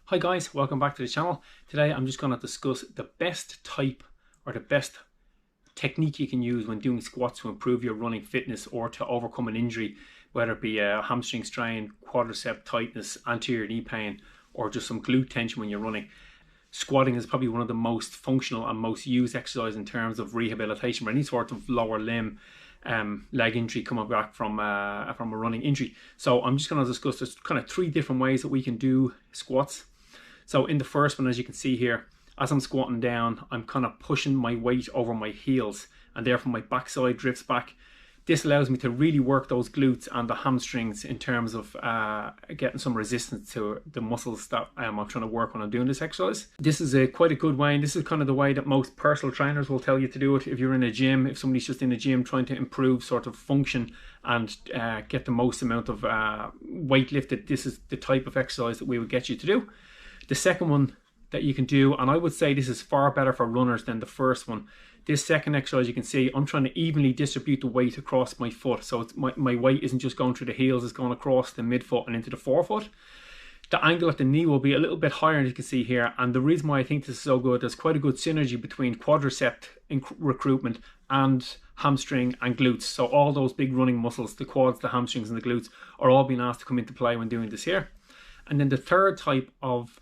Hi guys, welcome back to the channel. Today I'm just going to discuss the best type or the best technique you can use when doing squats to improve your running fitness or to overcome an injury, whether it be a hamstring strain, quadriceps tightness, anterior knee pain, or just some glute tension when you're running. Squatting is probably one of the most functional and most used exercise in terms of rehabilitation for any sort of lower limb leg injury coming back from a running injury. So I'm just going to discuss there's kind of three different ways that we can do squats. So in the first one, as you can see here, as I'm squatting down, I'm kind of pushing my weight over my heels, and therefore my backside drifts back. This allows me to really work those glutes and the hamstrings in terms of getting some resistance to the muscles that I'm trying to work when I'm doing this exercise. This is quite a good way, and this is kind of the way that most personal trainers will tell you to do it. If you're in a gym, if somebody's just in a gym trying to improve sort of function and get the most amount of weight lifted, this is the type of exercise that we would get you to do. The second one that you can do, and I would say this is far better for runners than the first one. This second exercise, you can see I'm trying to evenly distribute the weight across my foot. So it's my weight isn't just going through the heels, it's going across the midfoot and into the forefoot. The angle at the knee will be a little bit higher, as you can see here. And the reason why I think this is so good, there's quite a good synergy between quadriceps recruitment and hamstring and glutes. So all those big running muscles, the quads, the hamstrings and the glutes, are all being asked to come into play when doing this here. And then the third type of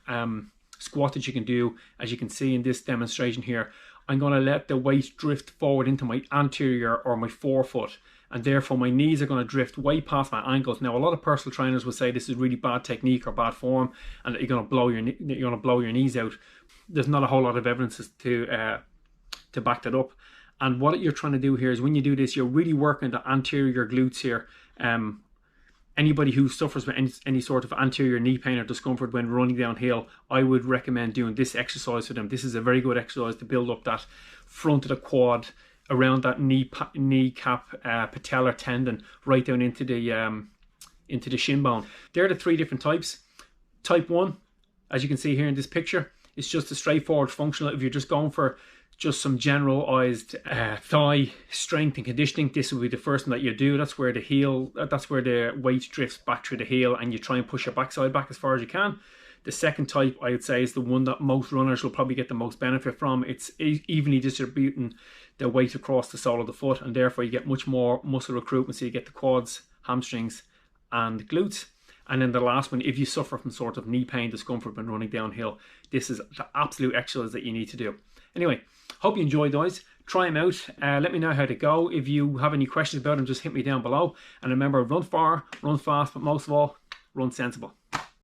squat that you can do, as you can see in this demonstration here, I'm going to let the weight drift forward into my anterior or my forefoot, and therefore my knees are going to drift way past my ankles. Now, a lot of personal trainers will say this is really bad technique or bad form, and that you're going to blow your knees out. There's not a whole lot of evidence to back that up. And what you're trying to do here is, when you do this, you're really working the anterior glutes here. Anybody who suffers with any sort of anterior knee pain or discomfort when running downhill, I would recommend doing this exercise for them. This is a very good exercise to build up that front of the quad, around that kneecap, patellar tendon, right down into the shin bone. There are the three different types. Type 1, as you can see here in this picture, is just a straightforward functional. If you're just going for just some generalized thigh strength and conditioning, this will be the first one that you do. That's where the weight drifts back through the heel, and you try and push your backside back as far as you can. The second type, I would say, is the one that most runners will probably get the most benefit from. It's evenly distributing the weight across the sole of the foot, and therefore you get much more muscle recruitment, so you get the quads, hamstrings and glutes. And then the last one, if you suffer from sort of knee pain, discomfort when running downhill, this is the absolute exercise that you need to do. Anyway, hope you enjoyed those. Try them out. Let me know how to go. If you have any questions about them, just hit me down below. And remember, run far, run fast, but most of all, run sensible.